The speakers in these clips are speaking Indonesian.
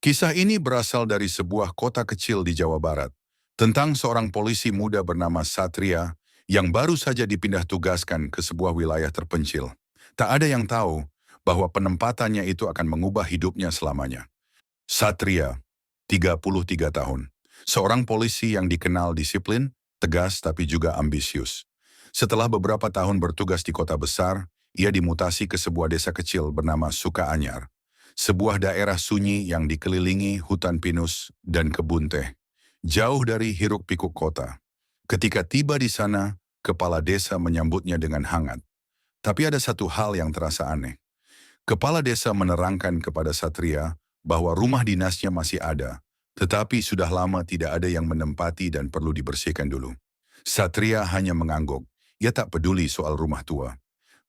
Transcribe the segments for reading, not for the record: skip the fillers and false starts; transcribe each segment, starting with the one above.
Kisah ini berasal dari sebuah kota kecil di Jawa Barat, tentang seorang polisi muda bernama Satria yang baru saja dipindah tugaskan ke sebuah wilayah terpencil. Tak ada yang tahu bahwa penempatannya itu akan mengubah hidupnya selamanya. Satria, 33 tahun, seorang polisi yang dikenal disiplin, tegas tapi juga ambisius. Setelah beberapa tahun bertugas di kota besar, ia dimutasi ke sebuah desa kecil bernama Sukaanyar. Sebuah daerah sunyi yang dikelilingi hutan pinus dan kebun teh. Jauh dari hiruk-pikuk kota. Ketika tiba di sana, kepala desa menyambutnya dengan hangat. Tapi ada satu hal yang terasa aneh. Kepala desa menerangkan kepada Satria bahwa rumah dinasnya masih ada, tetapi sudah lama tidak ada yang menempati dan perlu dibersihkan dulu. Satria hanya mengangguk. Ia tak peduli soal rumah tua.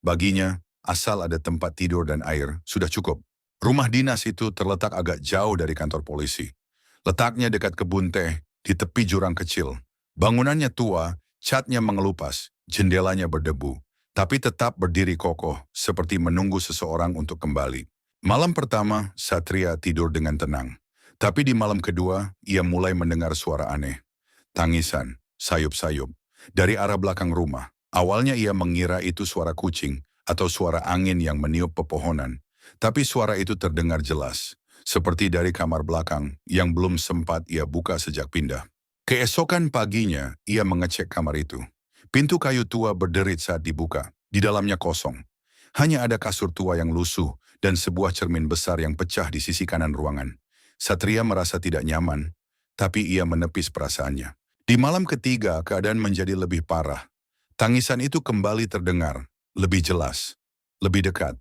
Baginya, asal ada tempat tidur dan air, sudah cukup. Rumah dinas itu terletak agak jauh dari kantor polisi. Letaknya dekat kebun teh, di tepi jurang kecil. Bangunannya tua, catnya mengelupas, jendelanya berdebu, tapi tetap berdiri kokoh, seperti menunggu seseorang untuk kembali. Malam pertama, Satria tidur dengan tenang. Tapi di malam kedua, ia mulai mendengar suara aneh. Tangisan, sayup-sayup, dari arah belakang rumah. Awalnya ia mengira itu suara kucing atau suara angin yang meniup pepohonan. Tapi suara itu terdengar jelas, seperti dari kamar belakang yang belum sempat ia buka sejak pindah. Keesokan paginya, ia mengecek kamar itu. Pintu kayu tua berderit saat dibuka, di dalamnya kosong. Hanya ada kasur tua yang lusuh dan sebuah cermin besar yang pecah di sisi kanan ruangan. Satria merasa tidak nyaman, tapi ia menepis perasaannya. Di malam ketiga, keadaan menjadi lebih parah. Tangisan itu kembali terdengar, lebih jelas, lebih dekat.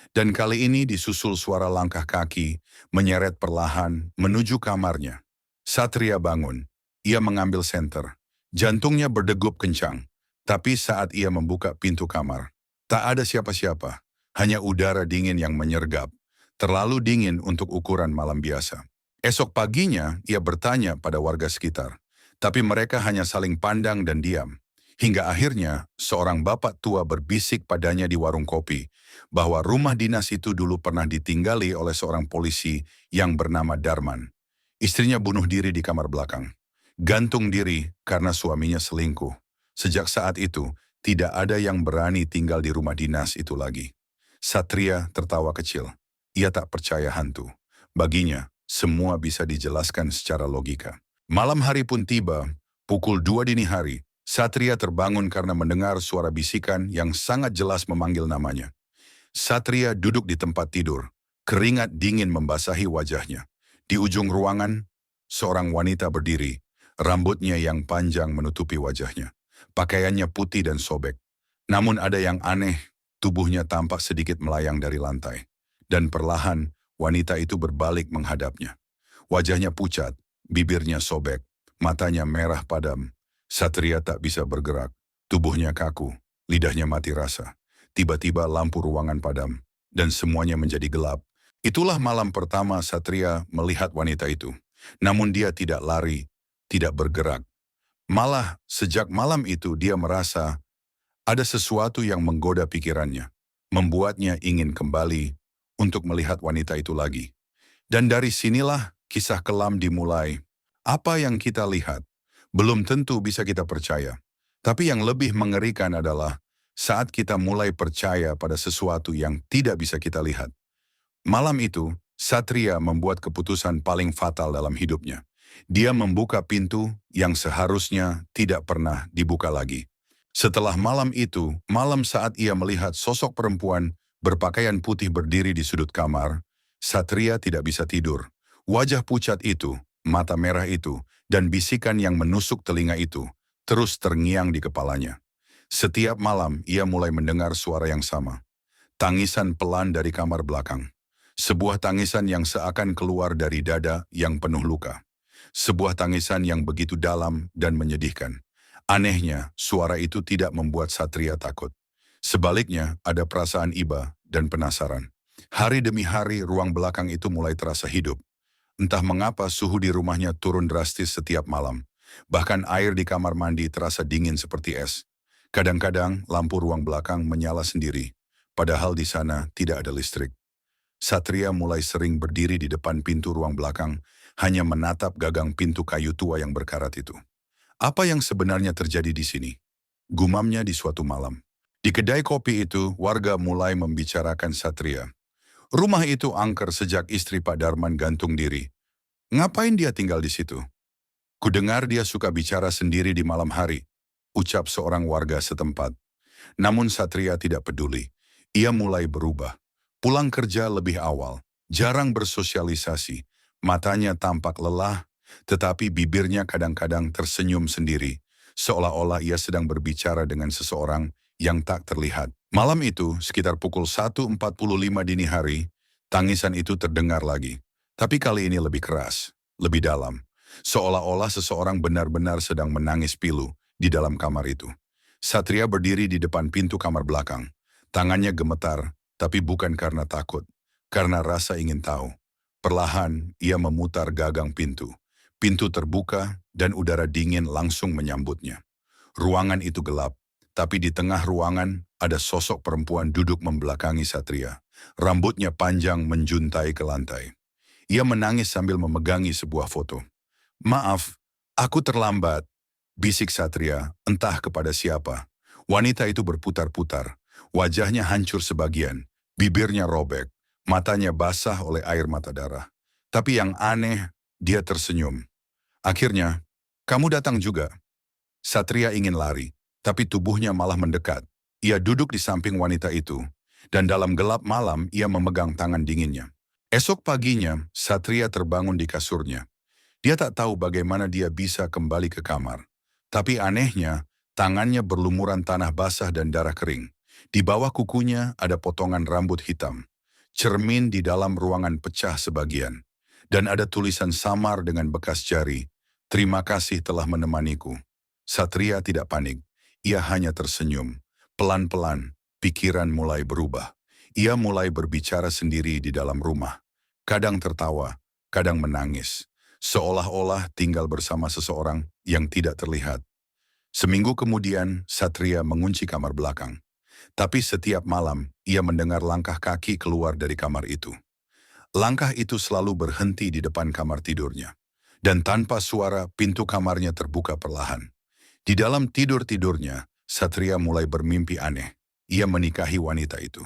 Dan kali ini disusul suara langkah kaki, menyeret perlahan, menuju kamarnya. Satria bangun. Ia mengambil senter. Jantungnya berdegup kencang. Tapi saat ia membuka pintu kamar, tak ada siapa-siapa. Hanya udara dingin yang menyergap. Terlalu dingin untuk ukuran malam biasa. Esok paginya, ia bertanya pada warga sekitar. Tapi mereka hanya saling pandang dan diam. Hingga akhirnya, seorang bapak tua berbisik padanya di warung kopi, bahwa rumah dinas itu dulu pernah ditinggali oleh seorang polisi yang bernama Darman. Istrinya bunuh diri di kamar belakang. Gantung diri karena suaminya selingkuh. Sejak saat itu, tidak ada yang berani tinggal di rumah dinas itu lagi. Satria tertawa kecil. Ia tak percaya hantu. Baginya, semua bisa dijelaskan secara logika. Malam hari pun tiba, pukul 2 dini hari. Satria terbangun karena mendengar suara bisikan yang sangat jelas memanggil namanya. Satria duduk di tempat tidur. Keringat dingin membasahi wajahnya. Di ujung ruangan, seorang wanita berdiri. Rambutnya yang panjang menutupi wajahnya. Pakaiannya putih dan sobek. Namun ada yang aneh, tubuhnya tampak sedikit melayang dari lantai. Dan perlahan, wanita itu berbalik menghadapnya. Wajahnya pucat, bibirnya sobek, matanya merah padam. Satria tak bisa bergerak, tubuhnya kaku, lidahnya mati rasa. Tiba-tiba lampu ruangan padam, dan semuanya menjadi gelap. Itulah malam pertama Satria melihat wanita itu. Namun dia tidak lari, tidak bergerak. Malah sejak malam itu dia merasa ada sesuatu yang menggoda pikirannya, membuatnya ingin kembali untuk melihat wanita itu lagi. Dan dari sinilah kisah kelam dimulai. Apa yang kita lihat belum tentu bisa kita percaya. Tapi yang lebih mengerikan adalah saat kita mulai percaya pada sesuatu yang tidak bisa kita lihat. Malam itu, Satria membuat keputusan paling fatal dalam hidupnya. Dia membuka pintu yang seharusnya tidak pernah dibuka lagi. Setelah malam itu, malam saat ia melihat sosok perempuan berpakaian putih berdiri di sudut kamar, Satria tidak bisa tidur. Wajah pucat itu, mata merah itu, dan bisikan yang menusuk telinga itu, terus terngiang di kepalanya. Setiap malam ia mulai mendengar suara yang sama. Tangisan pelan dari kamar belakang. Sebuah tangisan yang seakan keluar dari dada yang penuh luka. Sebuah tangisan yang begitu dalam dan menyedihkan. Anehnya, suara itu tidak membuat Satria takut. Sebaliknya, ada perasaan iba dan penasaran. Hari demi hari, ruang belakang itu mulai terasa hidup. Entah mengapa suhu di rumahnya turun drastis setiap malam. Bahkan air di kamar mandi terasa dingin seperti es. Kadang-kadang lampu ruang belakang menyala sendiri, padahal di sana tidak ada listrik. Satria mulai sering berdiri di depan pintu ruang belakang, hanya menatap gagang pintu kayu tua yang berkarat itu. Apa yang sebenarnya terjadi di sini? Gumamnya di suatu malam. Di kedai kopi itu, warga mulai membicarakan Satria. Rumah itu angker sejak istri Pak Darman gantung diri. Ngapain dia tinggal di situ? Kudengar dia suka bicara sendiri di malam hari, ucap seorang warga setempat. Namun Satria tidak peduli. Ia mulai berubah. Pulang kerja lebih awal, jarang bersosialisasi. Matanya tampak lelah, tetapi bibirnya kadang-kadang tersenyum sendiri, seolah-olah ia sedang berbicara dengan seseorang yang tak terlihat. Malam itu, sekitar pukul 1.45 dini hari, tangisan itu terdengar lagi. Tapi kali ini lebih keras, lebih dalam. Seolah-olah seseorang benar-benar sedang menangis pilu di dalam kamar itu. Satria berdiri di depan pintu kamar belakang. Tangannya gemetar, tapi bukan karena takut, karena rasa ingin tahu. Perlahan, ia memutar gagang pintu. Pintu terbuka dan udara dingin langsung menyambutnya. Ruangan itu gelap, tapi di tengah ruangan ada sosok perempuan duduk membelakangi Satria. Rambutnya panjang menjuntai ke lantai. Ia menangis sambil memegangi sebuah foto. "Maaf, aku terlambat," bisik Satria, entah kepada siapa. Wanita itu berputar-putar, wajahnya hancur sebagian, bibirnya robek, matanya basah oleh air mata darah. Tapi yang aneh, dia tersenyum. "Akhirnya, kamu datang juga." Satria ingin lari, tapi tubuhnya malah mendekat. Ia duduk di samping wanita itu, dan dalam gelap malam ia memegang tangan dinginnya. Esok paginya, Satria terbangun di kasurnya. Dia tak tahu bagaimana dia bisa kembali ke kamar. Tapi anehnya, tangannya berlumuran tanah basah dan darah kering. Di bawah kukunya ada potongan rambut hitam. Cermin di dalam ruangan pecah sebagian. Dan ada tulisan samar dengan bekas jari. "Terima kasih telah menemaniku." Satria tidak panik. Ia hanya tersenyum. Pelan-pelan, pikiran mulai berubah. Ia mulai berbicara sendiri di dalam rumah. Kadang tertawa, kadang menangis. Seolah-olah tinggal bersama seseorang yang tidak terlihat. Seminggu kemudian, Satria mengunci kamar belakang. Tapi setiap malam, ia mendengar langkah kaki keluar dari kamar itu. Langkah itu selalu berhenti di depan kamar tidurnya. Dan tanpa suara, pintu kamarnya terbuka perlahan. Di dalam tidur-tidurnya, Satria mulai bermimpi aneh. Ia menikahi wanita itu.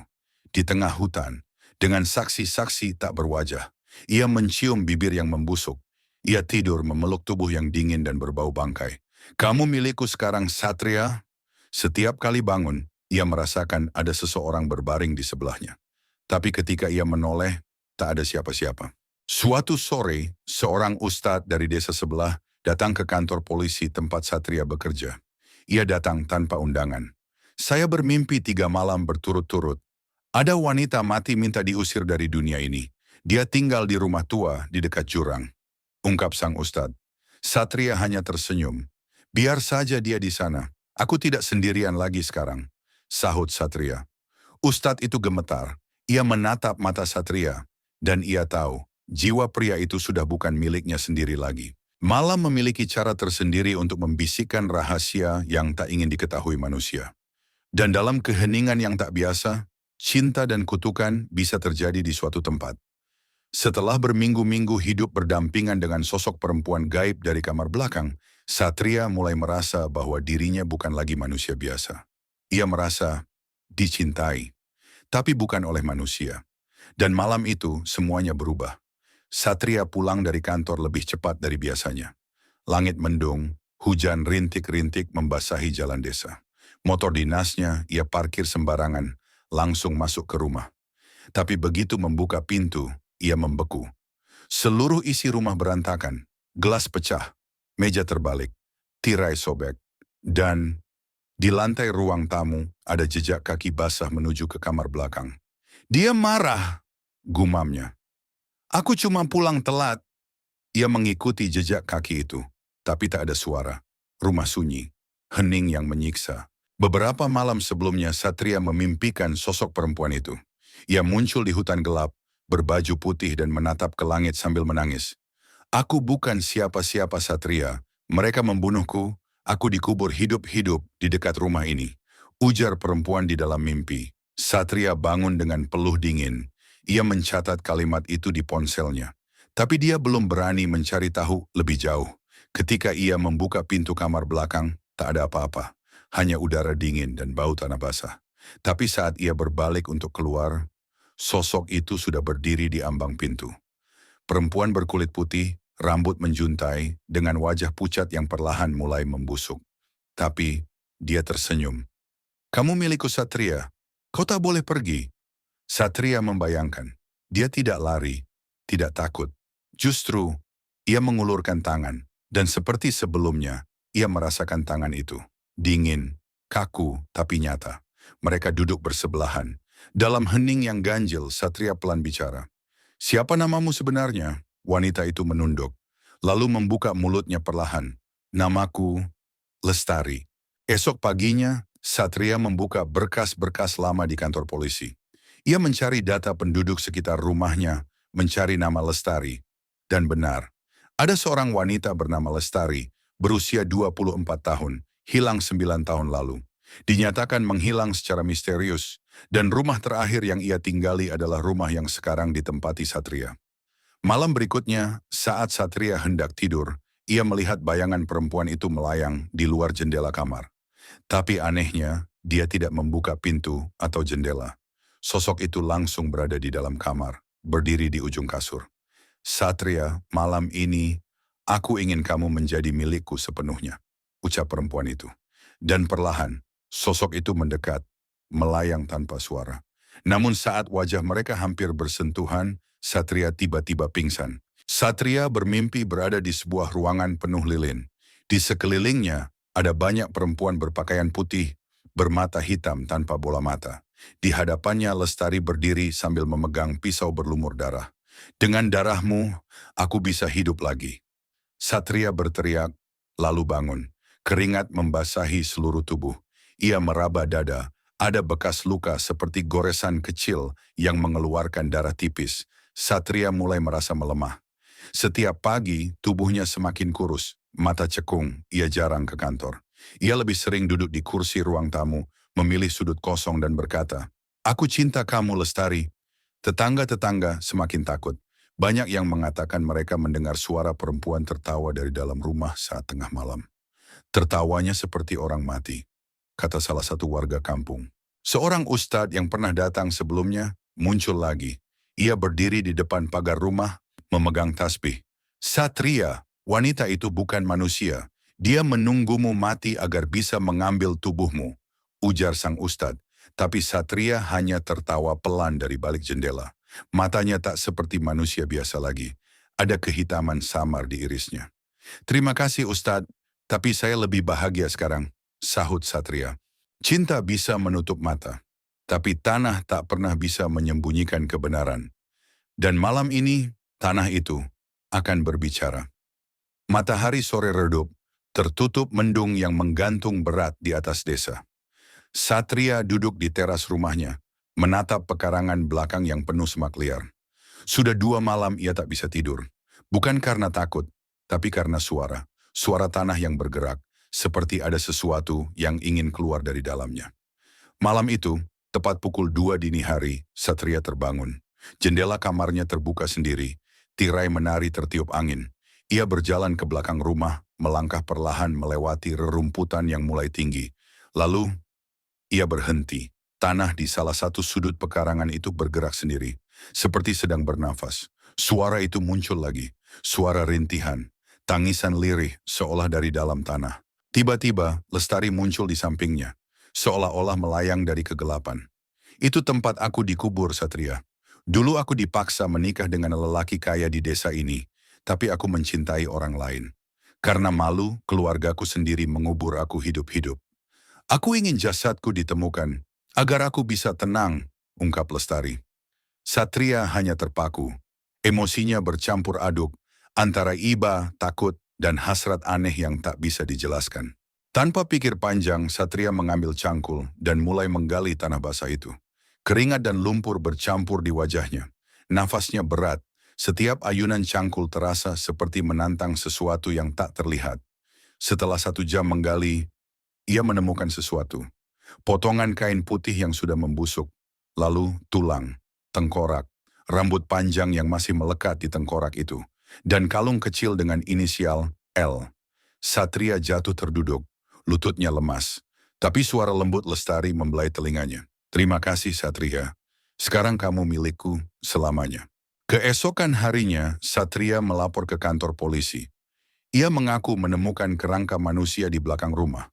Di tengah hutan, dengan saksi-saksi tak berwajah. Ia mencium bibir yang membusuk. Ia tidur memeluk tubuh yang dingin dan berbau bangkai. "Kamu milikku sekarang, Satria." Setiap kali bangun, ia merasakan ada seseorang berbaring di sebelahnya. Tapi ketika ia menoleh, tak ada siapa-siapa. Suatu sore, seorang ustadz dari desa sebelah datang ke kantor polisi tempat Satria bekerja. Ia datang tanpa undangan. "Saya bermimpi 3 malam berturut-turut. Ada wanita mati minta diusir dari dunia ini. Dia tinggal di rumah tua di dekat jurang," ungkap sang ustadz. Satria hanya tersenyum. "Biar saja dia di sana. Aku tidak sendirian lagi sekarang," sahut Satria. Ustadz itu gemetar. Ia menatap mata Satria. Dan ia tahu, jiwa pria itu sudah bukan miliknya sendiri lagi. Malam memiliki cara tersendiri untuk membisikkan rahasia yang tak ingin diketahui manusia. Dan dalam keheningan yang tak biasa, cinta dan kutukan bisa terjadi di suatu tempat. Setelah berminggu-minggu hidup berdampingan dengan sosok perempuan gaib dari kamar belakang, Satria mulai merasa bahwa dirinya bukan lagi manusia biasa. Ia merasa dicintai, tapi bukan oleh manusia. Dan malam itu semuanya berubah. Satria pulang dari kantor lebih cepat dari biasanya. Langit mendung, hujan rintik-rintik membasahi jalan desa. Motor dinasnya ia parkir sembarangan, langsung masuk ke rumah. Tapi begitu membuka pintu, ia membeku. Seluruh isi rumah berantakan, gelas pecah, meja terbalik, tirai sobek, dan di lantai ruang tamu ada jejak kaki basah menuju ke kamar belakang. "Dia marah," gumamnya. "Aku cuma pulang telat." Ia mengikuti jejak kaki itu, tapi tak ada suara. Rumah sunyi, hening yang menyiksa. Beberapa malam sebelumnya Satria memimpikan sosok perempuan itu. Ia muncul di hutan gelap, berbaju putih dan menatap ke langit sambil menangis. "Aku bukan siapa-siapa, Satria. Mereka membunuhku, aku dikubur hidup-hidup di dekat rumah ini," ujar perempuan di dalam mimpi. Satria bangun dengan peluh dingin. Ia mencatat kalimat itu di ponselnya. Tapi dia belum berani mencari tahu lebih jauh. Ketika ia membuka pintu kamar belakang, tak ada apa-apa. Hanya udara dingin dan bau tanah basah. Tapi saat ia berbalik untuk keluar, sosok itu sudah berdiri di ambang pintu. Perempuan berkulit putih, rambut menjuntai, dengan wajah pucat yang perlahan mulai membusuk. Tapi, dia tersenyum. "Kamu milikku Satria, kau tak boleh pergi." Satria membayangkan, dia tidak lari, tidak takut. Justru, ia mengulurkan tangan, dan seperti sebelumnya, ia merasakan tangan itu. Dingin, kaku, tapi nyata. Mereka duduk bersebelahan. Dalam hening yang ganjil, Satria pelan bicara. "Siapa namamu sebenarnya?" Wanita itu menunduk, lalu membuka mulutnya perlahan. "Namaku Lestari." Esok paginya, Satria membuka berkas-berkas lama di kantor polisi. Ia mencari data penduduk sekitar rumahnya, mencari nama Lestari. Dan benar, ada seorang wanita bernama Lestari, berusia 24 tahun, hilang 9 tahun lalu. Dinyatakan menghilang secara misterius, dan rumah terakhir yang ia tinggali adalah rumah yang sekarang ditempati Satria. Malam berikutnya, saat Satria hendak tidur, ia melihat bayangan perempuan itu melayang di luar jendela kamar. Tapi anehnya, dia tidak membuka pintu atau jendela. Sosok itu langsung berada di dalam kamar, berdiri di ujung kasur. "Satria, malam ini, aku ingin kamu menjadi milikku sepenuhnya," ucap perempuan itu. Dan perlahan, sosok itu mendekat, melayang tanpa suara. Namun saat wajah mereka hampir bersentuhan, Satria tiba-tiba pingsan. Satria bermimpi berada di sebuah ruangan penuh lilin. Di sekelilingnya, ada banyak perempuan berpakaian putih, bermata hitam tanpa bola mata. Di hadapannya Lestari berdiri sambil memegang pisau berlumur darah. "Dengan darahmu, aku bisa hidup lagi." Satria berteriak, lalu bangun. Keringat membasahi seluruh tubuh. Ia meraba dada. Ada bekas luka seperti goresan kecil yang mengeluarkan darah tipis. Satria mulai merasa melemah. Setiap pagi, tubuhnya semakin kurus. Mata cekung, ia jarang ke kantor. Ia lebih sering duduk di kursi ruang tamu, memilih sudut kosong dan berkata, "Aku cinta kamu, Lestari." Tetangga-tetangga semakin takut. Banyak yang mengatakan mereka mendengar suara perempuan tertawa dari dalam rumah saat tengah malam. "Tertawanya seperti orang mati," kata salah satu warga kampung. Seorang ustadz yang pernah datang sebelumnya muncul lagi. Ia berdiri di depan pagar rumah, memegang tasbih. "Satria, wanita itu bukan manusia. Dia menunggumu mati agar bisa mengambil tubuhmu," ujar sang ustadz. Tapi Satria hanya tertawa pelan dari balik jendela. Matanya tak seperti manusia biasa lagi. Ada kehitaman samar di irisnya. "Terima kasih Ustadz, tapi saya lebih bahagia sekarang," sahut Satria. "Cinta bisa menutup mata, tapi tanah tak pernah bisa menyembunyikan kebenaran. Dan malam ini, tanah itu akan berbicara." Matahari sore redup, tertutup mendung yang menggantung berat di atas desa. Satria duduk di teras rumahnya, menatap pekarangan belakang yang penuh semak liar. Sudah 2 malam ia tak bisa tidur. Bukan karena takut, tapi karena suara. Suara tanah yang bergerak, seperti ada sesuatu yang ingin keluar dari dalamnya. Malam itu, tepat pukul 2 dini hari, Satria terbangun. Jendela kamarnya terbuka sendiri, tirai menari tertiup angin. Ia berjalan ke belakang rumah, melangkah perlahan melewati rerumputan yang mulai tinggi. Lalu, ia berhenti. Tanah di salah satu sudut pekarangan itu bergerak sendiri, seperti sedang bernafas. Suara itu muncul lagi, suara rintihan, tangisan lirih seolah dari dalam tanah. Tiba-tiba, Lestari muncul di sampingnya, seolah-olah melayang dari kegelapan. "Itu tempat aku dikubur, Satria. Dulu aku dipaksa menikah dengan lelaki kaya di desa ini, tapi aku mencintai orang lain. Karena malu, keluargaku sendiri mengubur aku hidup-hidup. Aku ingin jasadku ditemukan, agar aku bisa tenang," ungkap Lestari. Satria hanya terpaku. Emosinya bercampur aduk, antara iba, takut, dan hasrat aneh yang tak bisa dijelaskan. Tanpa pikir panjang, Satria mengambil cangkul dan mulai menggali tanah basah itu. Keringat dan lumpur bercampur di wajahnya. Nafasnya berat, setiap ayunan cangkul terasa seperti menantang sesuatu yang tak terlihat. Setelah 1 jam menggali, ia menemukan sesuatu. Potongan kain putih yang sudah membusuk, lalu tulang, tengkorak, rambut panjang yang masih melekat di tengkorak itu, dan kalung kecil dengan inisial L. Satria jatuh terduduk, lututnya lemas. Tapi suara lembut Lestari membelai telinganya. Terima kasih Satria. Sekarang kamu milikku selamanya. Keesokan harinya, Satria melapor ke kantor polisi. Ia mengaku menemukan kerangka manusia di belakang rumah.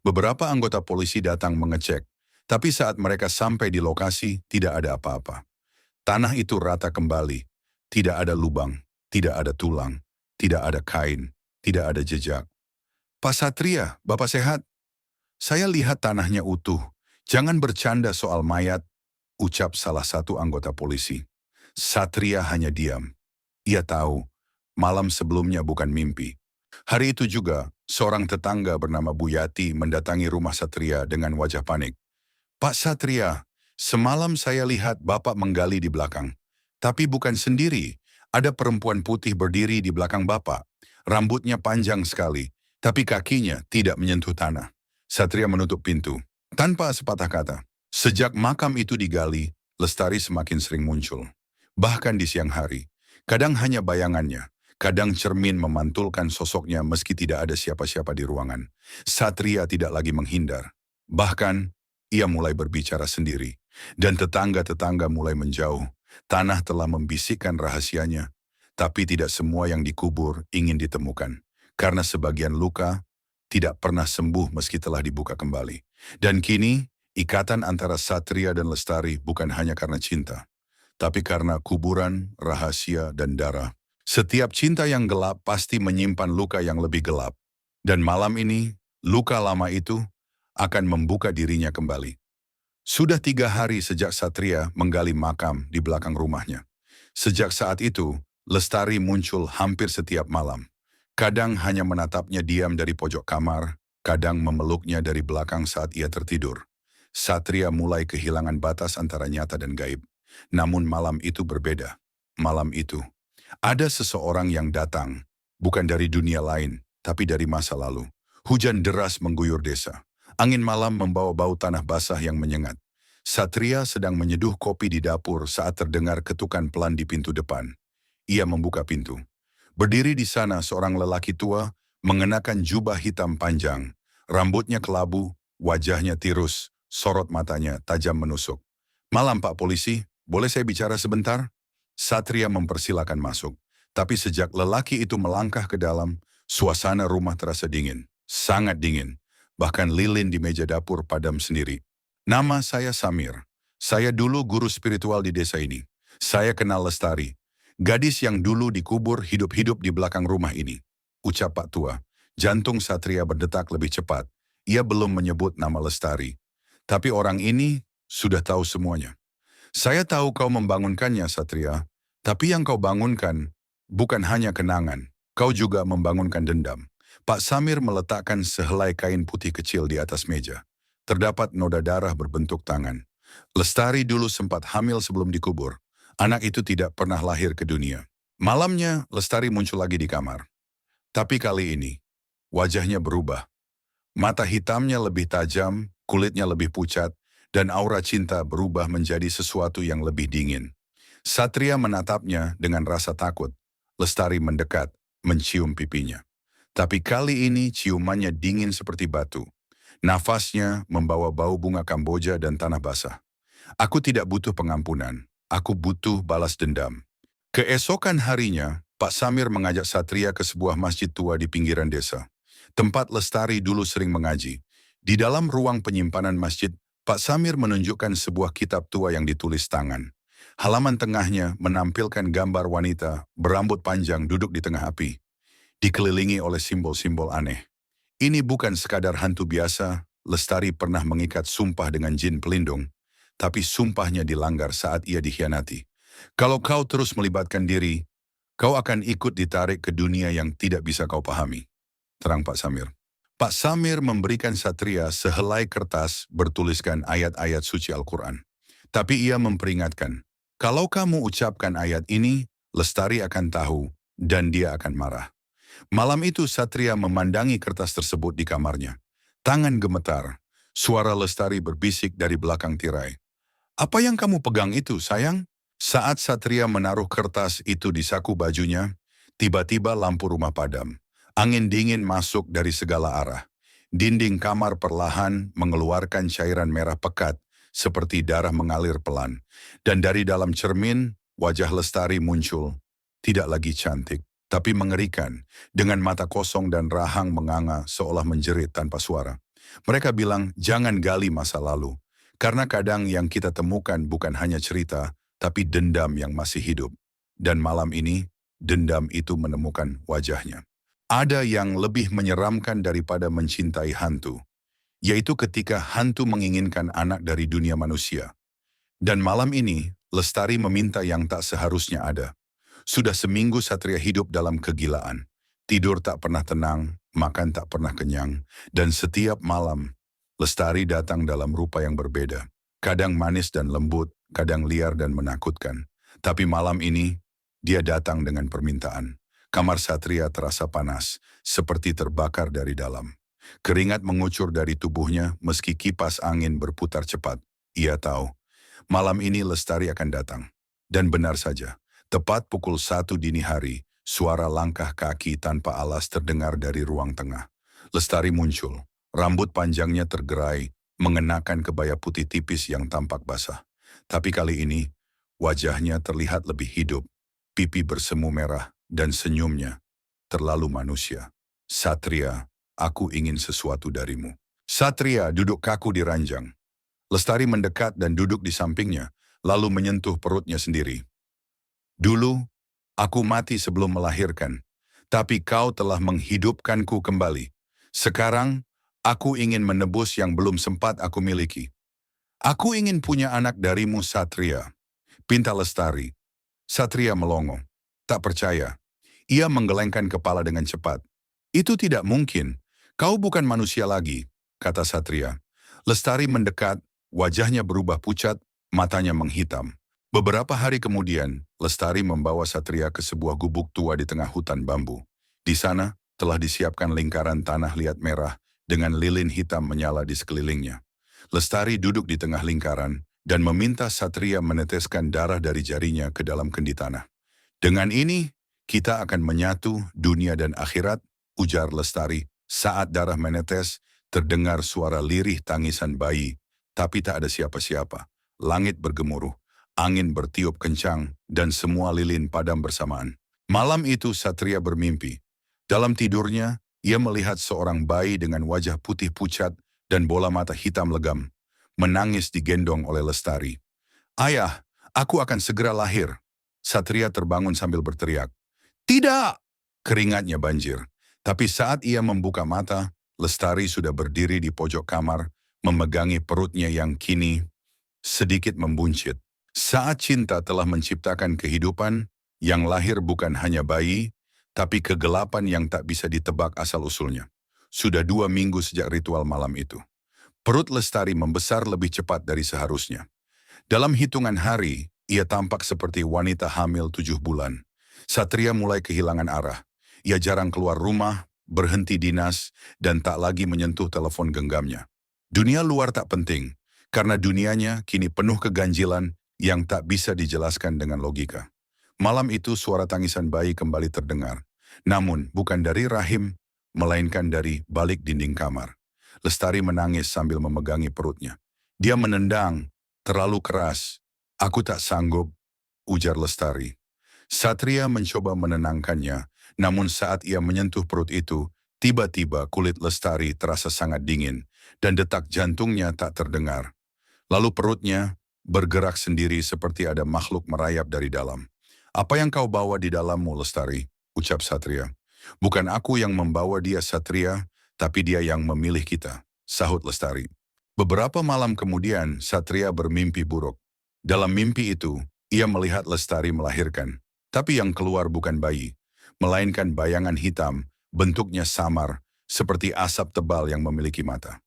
Beberapa anggota polisi datang mengecek, tapi saat mereka sampai di lokasi, tidak ada apa-apa. Tanah itu rata kembali, tidak ada lubang, tidak ada tulang, tidak ada kain, tidak ada jejak. Pak Satria, Bapak sehat? Saya lihat tanahnya utuh. Jangan bercanda soal mayat, ucap salah satu anggota polisi. Satria hanya diam. Ia tahu, malam sebelumnya bukan mimpi. Hari itu juga, seorang tetangga bernama Bu Yati mendatangi rumah Satria dengan wajah panik. Pak Satria, semalam saya lihat Bapak menggali di belakang. Tapi bukan sendiri, ada perempuan putih berdiri di belakang Bapak. Rambutnya panjang sekali, tapi kakinya tidak menyentuh tanah. Satria menutup pintu, tanpa sepatah kata. Sejak makam itu digali, Lestari semakin sering muncul. Bahkan di siang hari, kadang hanya bayangannya. Kadang cermin memantulkan sosoknya meski tidak ada siapa-siapa di ruangan. Satria tidak lagi menghindar. Bahkan, ia mulai berbicara sendiri. Dan tetangga-tetangga mulai menjauh. Tanah telah membisikkan rahasianya. Tapi tidak semua yang dikubur ingin ditemukan. Karena sebagian luka tidak pernah sembuh meski telah dibuka kembali. Dan kini, ikatan antara Satria dan Lestari bukan hanya karena cinta. Tapi karena kuburan, rahasia, dan darah. Setiap cinta yang gelap pasti menyimpan luka yang lebih gelap. Dan malam ini, luka lama itu akan membuka dirinya kembali. Sudah 3 hari sejak Satria menggali makam di belakang rumahnya. Sejak saat itu, Lestari muncul hampir setiap malam. Kadang hanya menatapnya diam dari pojok kamar, kadang memeluknya dari belakang saat ia tertidur. Satria mulai kehilangan batas antara nyata dan gaib. Namun malam itu berbeda. Malam itu, ada seseorang yang datang, bukan dari dunia lain, tapi dari masa lalu. Hujan deras mengguyur desa. Angin malam membawa bau tanah basah yang menyengat. Satria sedang menyeduh kopi di dapur saat terdengar ketukan pelan di pintu depan. Ia membuka pintu. Berdiri di sana seorang lelaki tua, mengenakan jubah hitam panjang. Rambutnya kelabu, wajahnya tirus, sorot matanya tajam menusuk. Malam Pak Polisi, boleh saya bicara sebentar? Satria mempersilakan masuk, tapi sejak lelaki itu melangkah ke dalam, suasana rumah terasa dingin, sangat dingin. Bahkan lilin di meja dapur padam sendiri. Nama saya Samir. Saya dulu guru spiritual di desa ini. Saya kenal Lestari, gadis yang dulu dikubur hidup-hidup di belakang rumah ini. Ucap Pak Tua. Jantung Satria berdetak lebih cepat. Ia belum menyebut nama Lestari. Tapi orang ini sudah tahu semuanya. Saya tahu kau membangunkannya, Satria. Tapi yang kau bangunkan bukan hanya kenangan. Kau juga membangunkan dendam. Pak Samir meletakkan sehelai kain putih kecil di atas meja. Terdapat noda darah berbentuk tangan. Lestari dulu sempat hamil sebelum dikubur. Anak itu tidak pernah lahir ke dunia. Malamnya, Lestari muncul lagi di kamar. Tapi kali ini, wajahnya berubah. Mata hitamnya lebih tajam, kulitnya lebih pucat, dan aura cinta berubah menjadi sesuatu yang lebih dingin. Satria menatapnya dengan rasa takut. Lestari mendekat, mencium pipinya. Tapi kali ini ciumannya dingin seperti batu. Nafasnya membawa bau bunga Kamboja dan tanah basah. Aku tidak butuh pengampunan, aku butuh balas dendam. Keesokan harinya, Pak Samir mengajak Satria ke sebuah masjid tua di pinggiran desa. Tempat Lestari dulu sering mengaji. Di dalam ruang penyimpanan masjid, Pak Samir menunjukkan sebuah kitab tua yang ditulis tangan. Halaman tengahnya menampilkan gambar wanita berambut panjang duduk di tengah api, dikelilingi oleh simbol-simbol aneh. Ini bukan sekadar hantu biasa. Lestari pernah mengikat sumpah dengan jin pelindung, tapi sumpahnya dilanggar saat ia dikhianati. Kalau kau terus melibatkan diri, kau akan ikut ditarik ke dunia yang tidak bisa kau pahami. Terang Pak Samir. Pak Samir memberikan Satria sehelai kertas bertuliskan ayat-ayat suci Al-Quran. Tapi ia memperingatkan, kalau kamu ucapkan ayat ini, Lestari akan tahu dan dia akan marah. Malam itu Satria memandangi kertas tersebut di kamarnya. Tangan gemetar, suara Lestari berbisik dari belakang tirai. Apa yang kamu pegang itu, sayang? Saat Satria menaruh kertas itu di saku bajunya, tiba-tiba lampu rumah padam. Angin dingin masuk dari segala arah. Dinding kamar perlahan mengeluarkan cairan merah pekat, seperti darah mengalir pelan. Dan dari dalam cermin, wajah Lestari muncul. Tidak lagi cantik, tapi mengerikan, dengan mata kosong dan rahang menganga seolah menjerit tanpa suara. Mereka bilang, jangan gali masa lalu. Karena kadang yang kita temukan bukan hanya cerita, tapi dendam yang masih hidup. Dan malam ini, dendam itu menemukan wajahnya. Ada yang lebih menyeramkan daripada mencintai hantu, yaitu ketika hantu menginginkan anak dari dunia manusia. Dan malam ini, Lestari meminta yang tak seharusnya ada. Sudah seminggu Satria hidup dalam kegilaan. Tidur tak pernah tenang, makan tak pernah kenyang, dan setiap malam, Lestari datang dalam rupa yang berbeda. Kadang manis dan lembut, kadang liar dan menakutkan. Tapi malam ini, dia datang dengan permintaan. Kamar Satria terasa panas, seperti terbakar dari dalam. Keringat mengucur dari tubuhnya meski kipas angin berputar cepat. Ia tahu, malam ini Lestari akan datang. Dan benar saja, tepat pukul 1 dini hari, suara langkah kaki tanpa alas terdengar dari ruang tengah. Lestari muncul, rambut panjangnya tergerai, mengenakan kebaya putih tipis yang tampak basah. Tapi kali ini, wajahnya terlihat lebih hidup, pipi bersemu merah, dan senyumnya terlalu manusia. Satria, aku ingin sesuatu darimu. Satria duduk kaku di ranjang. Lestari mendekat dan duduk di sampingnya, lalu menyentuh perutnya sendiri. Dulu, aku mati sebelum melahirkan, tapi kau telah menghidupkanku kembali. Sekarang, aku ingin menebus yang belum sempat aku miliki. Aku ingin punya anak darimu, Satria. Pinta Lestari. Satria melongo. Tak percaya. Ia menggelengkan kepala dengan cepat. Itu tidak mungkin. Kau bukan manusia lagi, kata Satria. Lestari mendekat, wajahnya berubah pucat, matanya menghitam. Beberapa hari kemudian, Lestari membawa Satria ke sebuah gubuk tua di tengah hutan bambu. Di sana, telah disiapkan lingkaran tanah liat merah dengan lilin hitam menyala di sekelilingnya. Lestari duduk di tengah lingkaran dan meminta Satria meneteskan darah dari jarinya ke dalam kendi tanah. Dengan ini, kita akan menyatu dunia dan akhirat, ujar Lestari. Saat darah menetes, terdengar suara lirih tangisan bayi, tapi tak ada siapa-siapa. Langit bergemuruh, angin bertiup kencang, dan semua lilin padam bersamaan. Malam itu Satria bermimpi. Dalam tidurnya, ia melihat seorang bayi dengan wajah putih pucat dan bola mata hitam legam, menangis digendong oleh Lestari. Ayah, aku akan segera lahir. Satria terbangun sambil berteriak. Tidak! Keringatnya banjir. Tapi saat ia membuka mata, Lestari sudah berdiri di pojok kamar, memegangi perutnya yang kini sedikit membuncit. Saat cinta telah menciptakan kehidupan, yang lahir bukan hanya bayi, tapi kegelapan yang tak bisa ditebak asal-usulnya. Sudah 2 minggu sejak ritual malam itu. Perut Lestari membesar lebih cepat dari seharusnya. Dalam hitungan hari, ia tampak seperti wanita hamil 7 bulan. Satria mulai kehilangan arah. Ia jarang keluar rumah, berhenti dinas, dan tak lagi menyentuh telepon genggamnya. Dunia luar tak penting, karena dunianya kini penuh keganjilan yang tak bisa dijelaskan dengan logika. Malam itu suara tangisan bayi kembali terdengar. Namun bukan dari rahim, melainkan dari balik dinding kamar. Lestari menangis sambil memegangi perutnya. Dia menendang, terlalu keras. Aku tak sanggup, ujar Lestari. Satria mencoba menenangkannya, namun saat ia menyentuh perut itu, tiba-tiba kulit Lestari terasa sangat dingin, dan detak jantungnya tak terdengar. Lalu perutnya bergerak sendiri seperti ada makhluk merayap dari dalam. Apa yang kau bawa di dalammu, Lestari? Ucap Satria. Bukan aku yang membawa dia, Satria, tapi dia yang memilih kita, sahut Lestari. Beberapa malam kemudian, Satria bermimpi buruk. Dalam mimpi itu, ia melihat Lestari melahirkan. Tapi yang keluar bukan bayi, melainkan bayangan hitam, bentuknya samar, seperti asap tebal yang memiliki mata.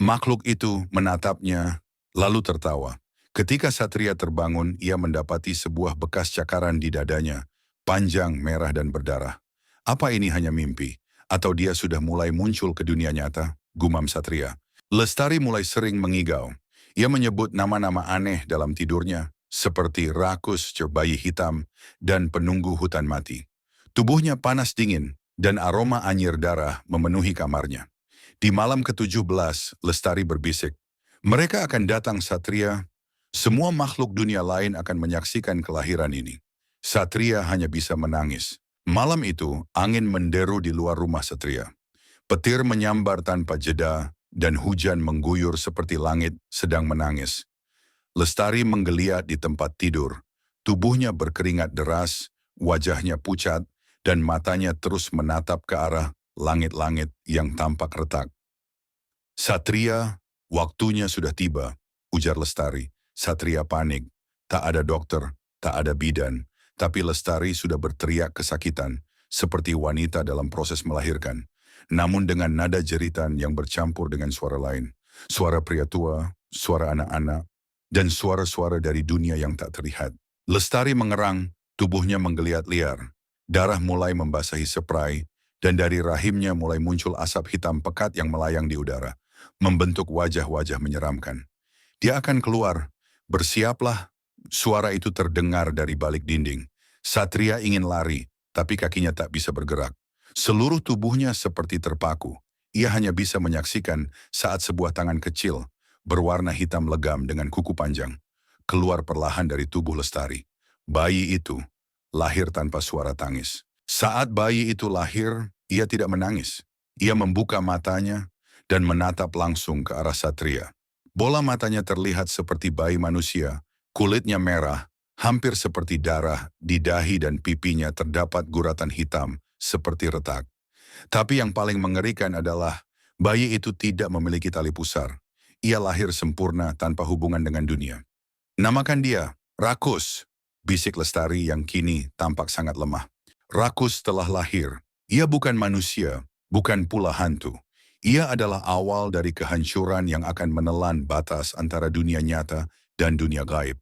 Makhluk itu menatapnya, lalu tertawa. Ketika Satria terbangun, ia mendapati sebuah bekas cakaran di dadanya, panjang, merah, dan berdarah. Apa ini hanya mimpi? Atau dia sudah mulai muncul ke dunia nyata? Gumam Satria. Lestari mulai sering mengigau. Ia menyebut nama-nama aneh dalam tidurnya, seperti rakus bayi hitam dan penunggu hutan mati. Tubuhnya panas dingin dan aroma anyir darah memenuhi kamarnya. Di malam ke-17, Lestari berbisik, mereka akan datang Satria. Semua makhluk dunia lain akan menyaksikan kelahiran ini. Satria hanya bisa menangis. Malam itu, angin menderu di luar rumah Satria. Petir menyambar tanpa jeda, dan hujan mengguyur seperti langit sedang menangis. Lestari menggeliat di tempat tidur. Tubuhnya berkeringat deras, wajahnya pucat, dan matanya terus menatap ke arah langit-langit yang tampak retak. Satria, waktunya sudah tiba, ujar Lestari. Satria panik. Tak ada dokter, tak ada bidan, tapi Lestari sudah berteriak kesakitan, seperti wanita dalam proses melahirkan. Namun dengan nada jeritan yang bercampur dengan suara lain. Suara pria tua, suara anak-anak, dan suara-suara dari dunia yang tak terlihat. Lestari mengerang, tubuhnya menggeliat liar. Darah mulai membasahi spray, dan dari rahimnya mulai muncul asap hitam pekat yang melayang di udara, membentuk wajah-wajah menyeramkan. Dia akan keluar, bersiaplah. Suara itu terdengar dari balik dinding. Satria ingin lari, tapi kakinya tak bisa bergerak. Seluruh tubuhnya seperti terpaku. Ia hanya bisa menyaksikan saat sebuah tangan kecil, berwarna hitam legam dengan kuku panjang, keluar perlahan dari tubuh Lestari. Bayi itu lahir tanpa suara tangis. Saat bayi itu lahir, ia tidak menangis. Ia membuka matanya dan menatap langsung ke arah Satria. Bola matanya terlihat seperti bayi manusia, kulitnya merah, hampir seperti darah, di dahi dan pipinya terdapat guratan hitam seperti retak. Tapi yang paling mengerikan adalah bayi itu tidak memiliki tali pusar. Ia lahir sempurna tanpa hubungan dengan dunia. Namakan dia Rakus, bisik Lestari yang kini tampak sangat lemah. Rakus telah lahir. Ia bukan manusia, bukan pula hantu. Ia adalah awal dari kehancuran yang akan menelan batas antara dunia nyata dan dunia gaib.